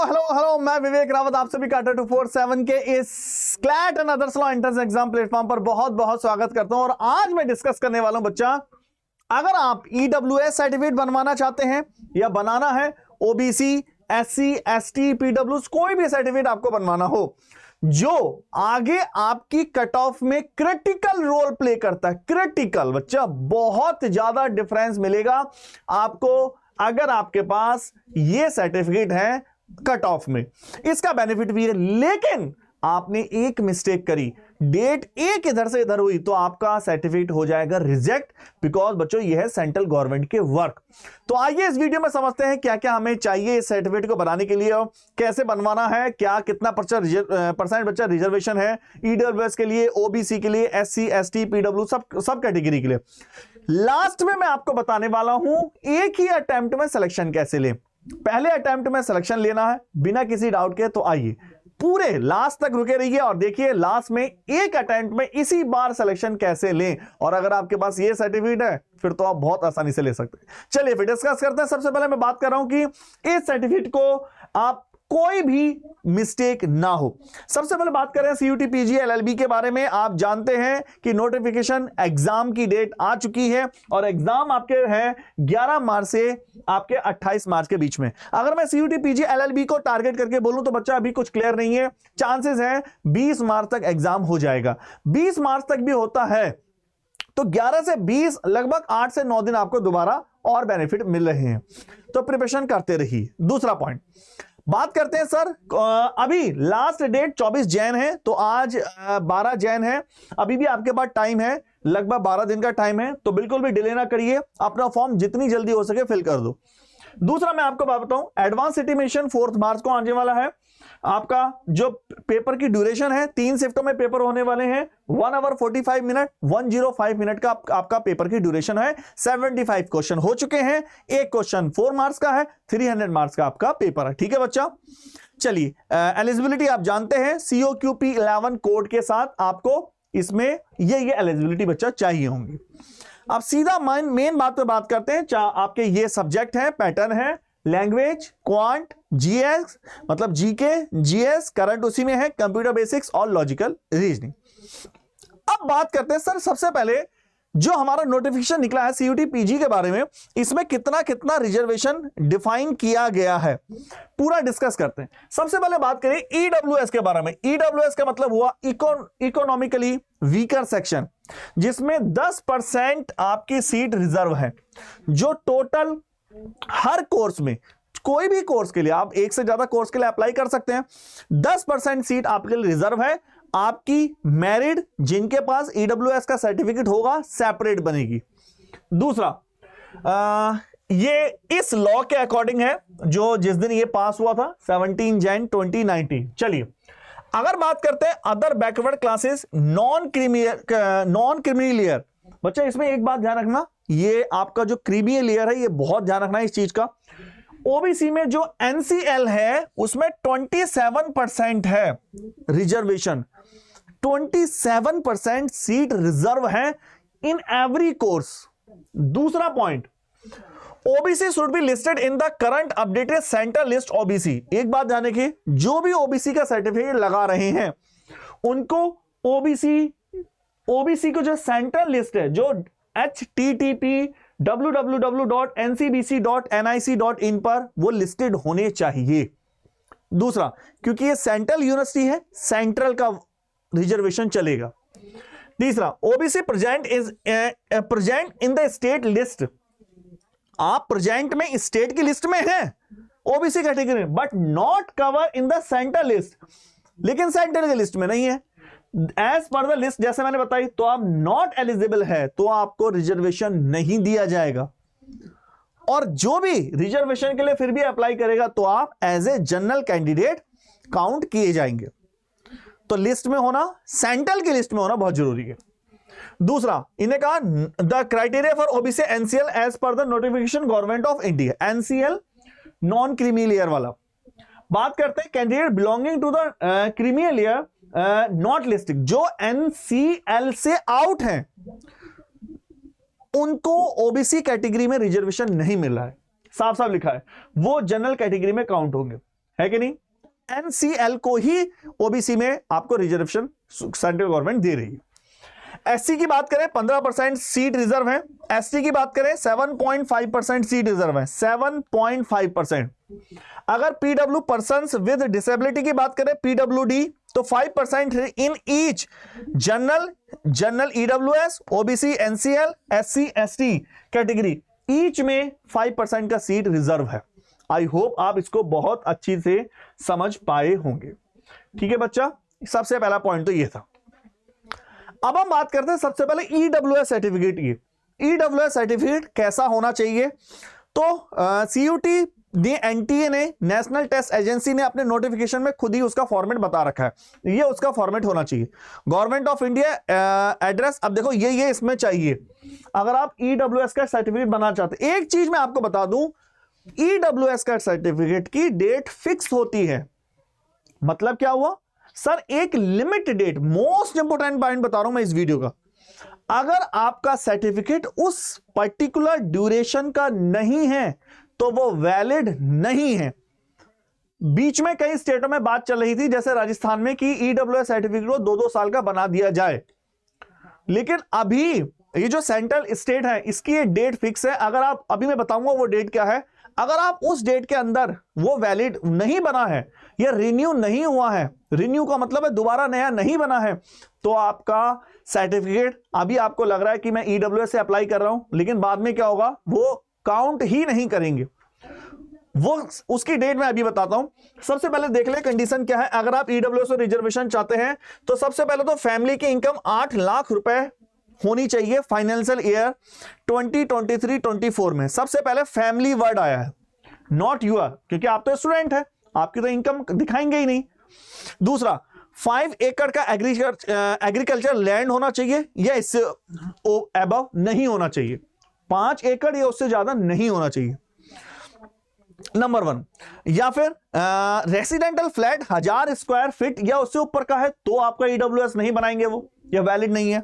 Hello, मैं विवेक रावत आप सभी का 247 के इस CLAT and others law entrance exam platform पर बहुत बहुत स्वागत करता हूं। और आज मैं डिस्कस करने वाला हूं बच्चा, अगर आप ईडब्ल्यूएस सर्टिफिकेट बनवाना चाहते हैं या बनाना है, ओबीसी, एससी, एसटी, पीडब्ल्यूएस, कोई भी सर्टिफिकेट आपको बनवाना हो जो आगे आपकी कट ऑफ में क्रिटिकल रोल प्ले करता है, क्रिटिकल बच्चा, बहुत ज्यादा डिफरेंस मिलेगा आपको अगर आपके पास ये सर्टिफिकेट है कट ऑफ में। इसका बेनिफिट भी है, लेकिन आपने एक मिस्टेक करी, डेट एक इधर से इधर हुई तो आपका सर्टिफिकेट हो जाएगा रिजेक्ट, बिकॉज बच्चों ये है सेंट्रल गवर्नमेंट के वर्क। तो आइए इस वीडियो में समझते हैं क्या क्या हमें चाहिए इस सर्टिफिकेट को बनाने के लिए, कैसे बनवाना है, क्या कितना परसेंट बच्चा रिजर्वेशन है ईडब्ल्यूएस के लिए, ओबीसी के लिए, एससी, एसटी, पीडब्ल्यू, सब कैटेगरी के लिए। लास्ट में मैं आपको बताने वाला हूं एक ही अटेम्प्ट में सिलेक्शन कैसे लें। पहले अटेम्प्ट में सिलेक्शन लेना है बिना किसी डाउट के, तो आइए पूरे लास्ट तक रुके रहिए और देखिए लास्ट में एक अटेम्प्ट में इसी बार सिलेक्शन कैसे लें। और अगर आपके पास ये सर्टिफिकेट है फिर तो आप बहुत आसानी से ले सकते हैं। चलिए फिर डिस्कस करते हैं। सबसे पहले मैं बात कर रहा हूं कि इस सर्टिफिकेट को आप कोई भी मिस्टेक ना हो। सबसे पहले बात करें सीयूटी पीजी एलएलबी के बारे में। आप जानते हैं कि नोटिफिकेशन एग्जाम की डेट आ चुकी है और एग्जाम आपके हैं 11 मार्च से आपके 28 मार्च के बीच में। अगर मैं सीयूटी पीजी एलएलबी को टारगेट करके बोलूं तो बच्चा अभी कुछ क्लियर नहीं है, चांसेस हैं 20 मार्च तक एग्जाम हो जाएगा। 20 मार्च तक भी होता है तो 11 से 20 लगभग 8 से 9 दिन आपको दोबारा और बेनिफिट मिल रहे हैं, तो प्रिपरेशन करते रहिए। दूसरा पॉइंट बात करते हैं सर, अभी लास्ट डेट 24 जैन है तो आज 12 जैन है, अभी भी आपके पास टाइम है, लगभग 12 दिन का टाइम है, तो बिल्कुल भी डिले ना करिए, अपना फॉर्म जितनी जल्दी हो सके फिल कर दो। दूसरा मैं आपको बात बताऊं, एडवांस इंटीमेशन 4 मार्च को आने वाला है। आपका जो पेपर की ड्यूरेशन है 3 शिफ्टों में पेपर होने वाले हैं, 1 आवर 45 मिनट, 105 मिनट का आपका पेपर की ड्यूरेशन है। 75 क्वेश्चन हो चुके हैं, एक क्वेश्चन 4 मार्क्स का है, 300 मार्क्स का आपका पेपर है। ठीक है बच्चा, चलिए एलिजिबिलिटी आप जानते हैं, COQP 11 कोड के साथ आपको इसमें ये एलिजिबिलिटी बच्चा चाहिए होंगी। अब सीधा मेन बात पे बात करते हैं। आपके ये सब्जेक्ट है, पैटर्न है, लैंग्वेज, क्वांट, जीएस मतलब जीके, जीएस, करंट उसी में है, कंप्यूटर बेसिक्स और लॉजिकल रीजनिंग। अब बात करते हैं सर, सबसे पहले जो हमारा नोटिफिकेशन निकला है सीयूटी पीजी के बारे में, इसमें कितना कितना रिजर्वेशन डिफाइन किया गया है पूरा डिस्कस करते हैं। सबसे पहले बात करें ईडब्ल्यूएस के बारे में। ईडब्ल्यूएस का मतलब हुआ इकोनॉमिकली वीकर सेक्शन, जिसमें 10% आपकी सीट रिजर्व है। जो टोटल हर कोर्स में, कोई भी कोर्स के लिए आप एक से ज्यादा कोर्स के लिए अप्लाई कर सकते हैं, 10% सीट आपके लिए रिजर्व है। आपकी मैरिड जिनके पास ईडब्ल्यूएस का सर्टिफिकेट होगा सेपरेट बनेगी। दूसरा ये इस लॉ के अकॉर्डिंग है जो जिस दिन ये पास हुआ था 17 जैन 2019। चलिए अगर बात करते हैं other backward classes, non creamy layer, बच्चा इसमें एक बात ध्यान रखना, ये आपका जो क्रीमी लेयर है ये बहुत ध्यान रखना है इस चीज का। ओबीसी में जो एनसीएल है उसमें 27% है रिजर्वेशन, 27% सीट रिजर्व है इन एवरी कोर्स। दूसरा point, OBC should be listed in the current updated central list OBC. एक बात ध्यान रखिए, जो भी ओबीसी का सर्टिफिकेट लगा रहे हैं उनको ओबीसी को जो सेंट्रल लिस्ट है, जो http www.ncbc.nic.in पर वो लिस्टेड होने चाहिए। दूसरा, क्योंकि ये सेंट्रल यूनिवर्सिटी है, सेंट्रल का रिजर्वेशन चलेगा। तीसरा, OBC present in the state list, आप प्रेजेंट में स्टेट की लिस्ट में हैं ओबीसी कैटेगरी में, but not cover in the central list, लेकिन सेंट्रल की लिस्ट में नहीं है एज पर द लिस्ट, जैसे मैंने बताई, तो आप नॉट एलिजिबल है तो आपको रिजर्वेशन नहीं दिया जाएगा। और जो भी रिजर्वेशन के लिए फिर भी अप्लाई करेगा तो आप as a general candidate count किए जाएंगे। तो लिस्ट में होना, सेंट्रल की लिस्ट में होना बहुत जरूरी है। दूसरा, इन्हें कहा the criteria for OBC NCL as per the notification government of India, NCL non creamy layer वाला। बात करते हैं candidate belonging to the creamy layer not listed, जो एनसीएल से आउट हैं उनको ओबीसी कैटेगरी में रिजर्वेशन नहीं मिल रहा है, साफ साफ लिखा है, वो जनरल कैटेगरी में काउंट होंगे। है कि नहीं? एनसीएल को ही ओबीसी में आपको रिजर्वेशन सेंट्रल गवर्नमेंट दे रही है। एससी की बात करें 15% सीट रिजर्व है। एसटी की बात करें 7.5% सीट रिजर्व है, 7.5%। अगर पीडब्ल्यू पर्सन्स विद डिसेबिलिटी की बात करें पीडब्ल्यूडी तो 5% in each general EWS OBC NCL SC ST category each में 5% का सीट रिजर्व है। आई होप आप इसको बहुत अच्छी से समझ पाए होंगे। ठीक है बच्चा, सबसे पहला पॉइंट तो ये था। अब हम बात करते हैं सबसे पहले ईडब्ल्यूएस सर्टिफिकेट की। ईडब्ल्यूएस सर्टिफिकेट कैसा होना चाहिए? तो सीयूटी ने एनटीए ने नेशनल टेस्ट एजेंसी ने अपने नोटिफिकेशन में खुद ही उसका फॉर्मेट बता रखा है। ये उसका फॉर्मेट होना चाहिए। गवर्नमेंट ऑफ इंडिया एड्रेस, अब देखो ये इसमें चाहिए अगर आप ईडब्ल्यूएस का सर्टिफिकेट बनाना चाहते हैं। एक चीज मैं आपको बता दूं, ईडब्ल्यूएस का सर्टिफिकेट की डेट फिक्स होती है। मतलब क्या हुआ सर? एक limit date, most important point बता रहा हूं मैं इस वीडियो का। अगर आपका सर्टिफिकेट उस पर्टिकुलर ड्यूरेशन का नहीं है तो वो वैलिड नहीं है। बीच में कई स्टेटों में बात चल रही थी, जैसे राजस्थान में, कि ईडब्ल्यूएस सर्टिफिकेट को 2-2 साल का बना दिया जाए, लेकिन अभी ये जो सेंट्रल स्टेट है इसकी ये डेट फिक्स है। अगर आप, अभी मैं बताऊंगा वो डेट क्या है, अगर आप उस डेट के अंदर वो वैलिड नहीं बना है या रिन्यू नहीं हुआ है, रिन्यू का मतलब है दोबारा नया नहीं बना है, तो आपका सर्टिफिकेट, अभी आपको लग रहा है कि मैं ईडब्ल्यूएस से अप्लाई कर रहा हूं, लेकिन बाद में क्या होगा, वो काउंट ही नहीं करेंगे। वो उसकी डेट मैं अभी बताता हूं। सबसे पहले देख ले कंडीशन क्या है। अगर आप ईडब्ल्यूएस और रिजर्वेशन चाहते हैं तो सबसे पहले तो फैमिली की इनकम 8 लाख रुपए होनी चाहिए फाइनेंशियल ईयर 2023-24 में। सबसे पहले फैमिली वर्ड आया है, नॉट यूर, क्योंकि आप तो स्टूडेंट है, आपकी तो इनकम दिखाएंगे ही नहीं। दूसरा, 5 एकड़ का एग्रीकल्चर लैंड होना चाहिए या इससे अबव नहीं होना चाहिए। 5 एकड़ या उससे ज्यादा नहीं होना चाहिए, नंबर 1। या फिर रेसिडेंटल फ्लैट 1000 स्क्वायर फीट या उससे ऊपर का है तो आपका ईडब्ल्यूएस नहीं बनाएंगे, वो या वैलिड नहीं है।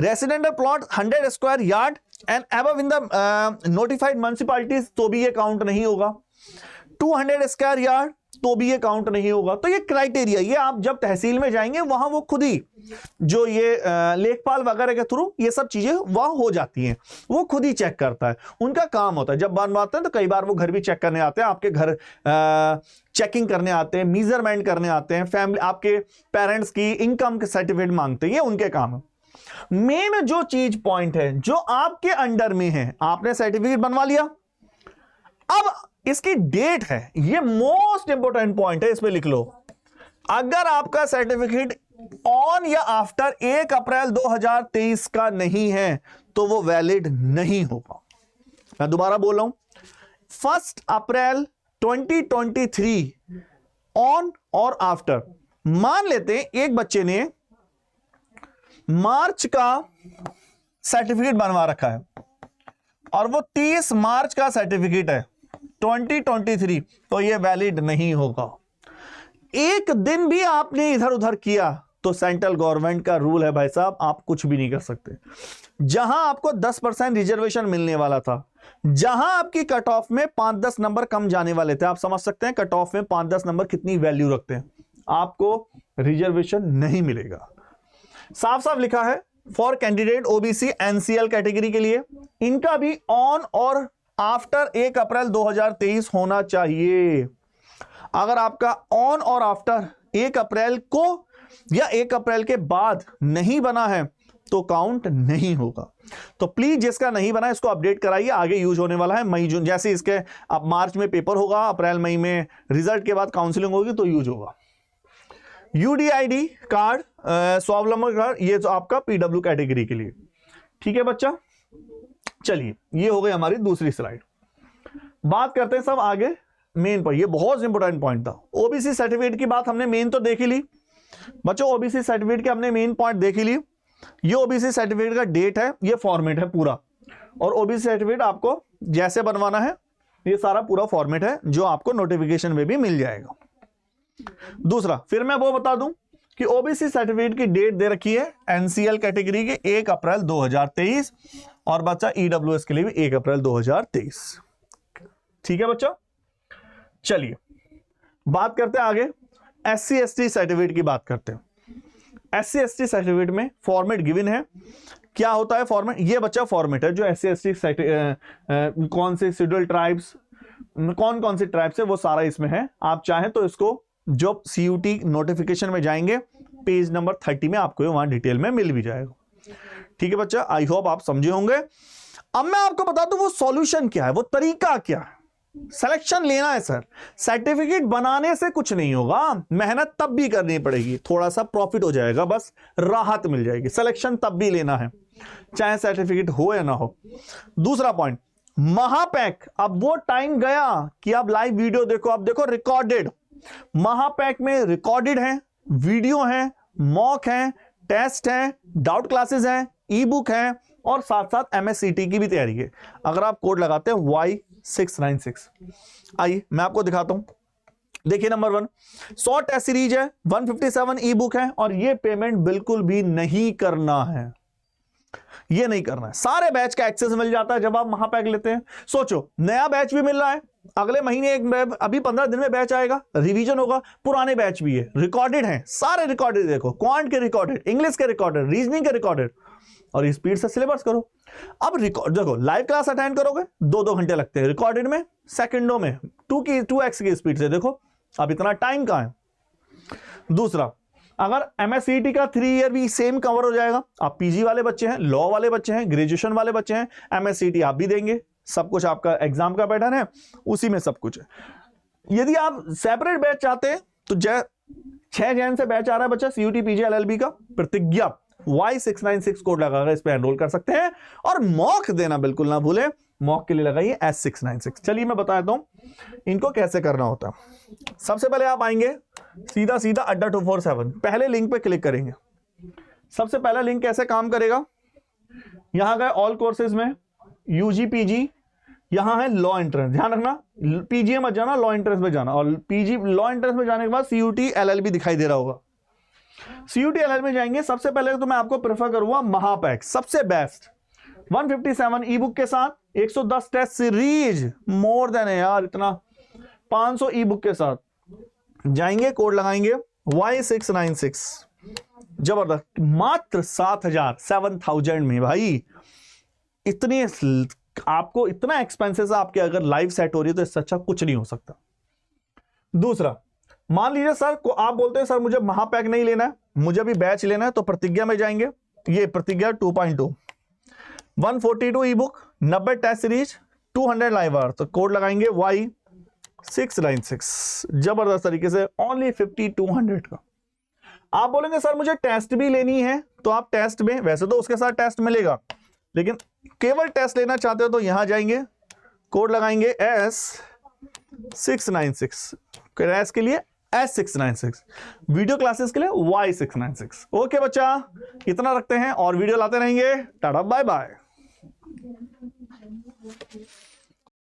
Residential plot 100 square yard and above in the notified municipalities तो भी ये काउंट नहीं होगा। 200 स्क्वायर यार्ड तो भी ये काउंट नहीं होगा। तो ये क्राइटेरिया, ये आप जब तहसील में जाएंगे वहां वो खुद ही जो ये लेखपाल वगैरह के थ्रू ये सब चीजें वहां हो जाती हैं, वो खुद ही चेक करता है, उनका काम होता है। जब बनवाते हैं तो कई बार वो घर भी चेक करने आते हैं, आपके घर चेकिंग करने आते हैं, मेजरमेंट करने आते हैं, फैमिली आपके पेरेंट्स की इनकम के सर्टिफिकेट मांगते हैं, ये उनके काम है। मेन जो चीज पॉइंट है जो आपके अंडर में है, आपने सर्टिफिकेट बनवा लिया, अब इसकी डेट है, ये मोस्ट इंपोर्टेंट पॉइंट है, इसमें लिख लो। अगर आपका सर्टिफिकेट ऑन या आफ्टर 1 अप्रैल 2023 का नहीं है तो वो वैलिड नहीं होगा। मैं दोबारा बोल रहा हूं, 1 अप्रैल 2023 ऑन और आफ्टर। मान लेते हैं एक बच्चे ने मार्च का सर्टिफिकेट बनवा रखा है और वो 30 मार्च का सर्टिफिकेट है 2023, तो ये वैलिड नहीं होगा। एक दिन भी आपने इधर उधर किया तो सेंट्रल गवर्नमेंट का रूल है भाई साहब, आप कुछ भी नहीं कर सकते। जहां आपको 10% रिजर्वेशन मिलने वाला था, जहां आपकी कट ऑफ में 5-10 नंबर कम जाने वाले थे, आप समझ सकते हैं कट ऑफ में 5-10 नंबर कितनी वैल्यू रखते हैं, आपको रिजर्वेशन नहीं मिलेगा। साफ साफ लिखा है for candidate OBC NCL category के लिए इनका भी ऑन और आफ्टर 1 अप्रैल 2023 होना चाहिए। अगर आपका ऑन और आफ्टर 1 अप्रैल को या 1 अप्रैल के बाद नहीं बना है तो काउंट नहीं होगा। तो प्लीज जिसका नहीं बना इसको अपडेट कराइए, आगे यूज होने वाला है मई जून, जैसे इसके अब मार्च में पेपर होगा, अप्रैल मई में रिजल्ट के बाद काउंसलिंग होगी तो यूज होगा। यूडीआईडी कार्ड, स्वावलंबन कार्ड, ये तो आपका पीडब्ल्यू कैटेगरी के लिए। ठीक है बच्चा, चलिए ये हो गई हमारी दूसरी स्लाइड। बात करते हैं सब आगे मेन पर, ये बहुत इंपॉर्टेंट पॉइंट था। ओबीसी सर्टिफिकेट की बात हमने मेन तो देख ही ली बच्चों, ओबीसी सर्टिफिकेट के हमने मेन पॉइंट देख ही ली। ये ओबीसी सर्टिफिकेट का डेट है, ये फॉर्मेट है पूरा, और ओबीसी सर्टिफिकेट आपको जैसे बनवाना है ये सारा पूरा फॉर्मेट है जो आपको नोटिफिकेशन में भी मिल जाएगा। दूसरा, फिर मैं वो बता दूं कि ओबीसी सर्टिफिकेट की डेट दे रखी है एनसीएल कैटेगरी के 1 अप्रैल 2023 और बच्चा ईडब्ल्यूएस के लिए भी 1 अप्रैल 2023। ठीक है बच्चा, चलिए बात करते हैं आगे, SC/ST सर्टिफिकेट की बात करते हैं। SC/ST सर्टिफिकेट में फॉर्मेट गिवन है। क्या होता है फॉर्मेट? ये बच्चा फॉर्मेट है जो SC/ST कौन से शेड्यूल ट्राइब्स, कौन कौन से ट्राइब्स है वो सारा इसमें है। आप चाहें तो इसको जो CUT नोटिफिकेशन में जाएंगे पेज नंबर 30 में आपको वहां डिटेल में मिल भी जाएगा। ठीक है बच्चा, आई होप आप समझे होंगे। अब मैं आपको बता दूं वो सॉल्यूशन क्या है, वो तरीका क्या है। सिलेक्शन लेना है सर, सर्टिफिकेट बनाने से कुछ नहीं होगा, मेहनत तब भी करनी पड़ेगी, थोड़ा सा प्रॉफिट हो जाएगा, बस राहत मिल जाएगी। सिलेक्शन तब भी लेना है चाहे सर्टिफिकेट हो या ना हो। दूसरा पॉइंट, महापैक, अब वो टाइम गया कि आप लाइव वीडियो देखो। अब देखो रिकॉर्डेड, महापैक में रिकॉर्डेड है, वीडियो है, मॉक है, टेस्ट है, डाउट क्लासेस है, ई बुक है और साथ साथ MSCT की भी तैयारी है। अगर आप कोड लगाते हैं Y696, आइए मैं आपको दिखाता हूं। देखिए नंबर 1 100 टेस्ट सीरीज है, 157 ई बुक है और ये पेमेंट बिल्कुल भी नहीं करना है, ये नहीं करना है। सारे बैच का एक्सेस मिल जाता है जब आप महापैक लेते हैं। सोचो नया बैच भी मिल रहा है, अगले महीने एक, अभी 15 दिन में बैच आएगा, रिवीजन होगा, पुराने बैच भी है, रिकॉर्डेड है, सारे रिकॉर्डेड। देखो क्वांट के रिकॉर्डेड, इंग्लिश के रिकॉर्डेड, रीजनिंग के रिकॉर्डेड और स्पीड से सिलेबस करो। अब रिकॉर्ड देखो, लाइव क्लास अटेंड करोगे 2-2 घंटे लगते हैं, रिकॉर्डेड में सेकंडों में 2x की स्पीड से। देखो अब इतना टाइम कहां है। दूसरा, अगर MSCT का 3 ईयर भी सेम कवर हो जाएगा। आप PG वाले बच्चे हैं, लॉ वाले बच्चे हैं, ग्रेजुएशन वाले बच्चे हैं, MSCT आप भी देंगे, सब कुछ आपका एग्जाम का पैटर्न है, उसी में सब कुछ है। यदि आप सेपरेट बैच चाहते हैं तो 6 जैन से बैच आ रहा है बच्चा CUT PG LLB का, प्रतिज्ञा Y696 कोड लगाकर इस पे एनरोल कर सकते हैं। और मॉक देना बिल्कुल ना भूलें, मॉक के लिए लगाइए S696। चलिए मैं बताता हूं इनको कैसे करना होता है। सबसे पहले आप आएंगे सीधा अड्डा 247, पहले लिंक पे क्लिक करेंगे। सबसे पहला लिंक कैसे काम करेगा, यहां गए ऑल कोर्सेज में UG PG, यहां है लॉ एंट्रेंस, ध्यान रखना PG मत जाना, लॉ एंट्रेंस में जाना। और PG लॉ एंट्रेंस में जाने के बाद CUT LLB दिखाई दे रहा होगा, CUT LLB में जाएंगे। सबसे पहले तो मैं आपको प्रेफर करूंगा महापैक, सबसे बेस्ट 157 ई बुक के साथ 110 टेस्ट सीरीज, मोर देन है यार इतना, 500 ई बुक के साथ जाएंगे, कोड लगाएंगे Y696, जबरदस्त, मात्र 7,000 में भाई। इतने आपको इतना एक्सपेंसेस आपके अगर लाइव सेट हो रही है तो इससे अच्छा कुछ नहीं हो सकता। दूसरा, मान लीजिए सर को आप बोलते हैं सर मुझे महापैक नहीं लेना है, मुझे भी बैच लेना है, तो प्रतिज्ञा में जाएंगे। ये प्रतिज्ञा 2.2 142 e book, 90 test series, 200 live hour, तो कोड लगाएंगे Y696, जबरदस्त तरीके से ओनली 5200 का। आप बोलेंगे सर मुझे टेस्ट भी लेनी है, तो आप टेस्ट में, वैसे तो उसके साथ टेस्ट मिलेगा, लेकिन केवल टेस्ट लेना चाहते हो तो यहां जाएंगे, कोड लगाएंगे S696, क्रैश के लिए S696, वीडियो क्लासेस के लिए Y696। ओके बच्चा, इतना रखते हैं और वीडियो लाते रहेंगे। टाटा बाय बाय।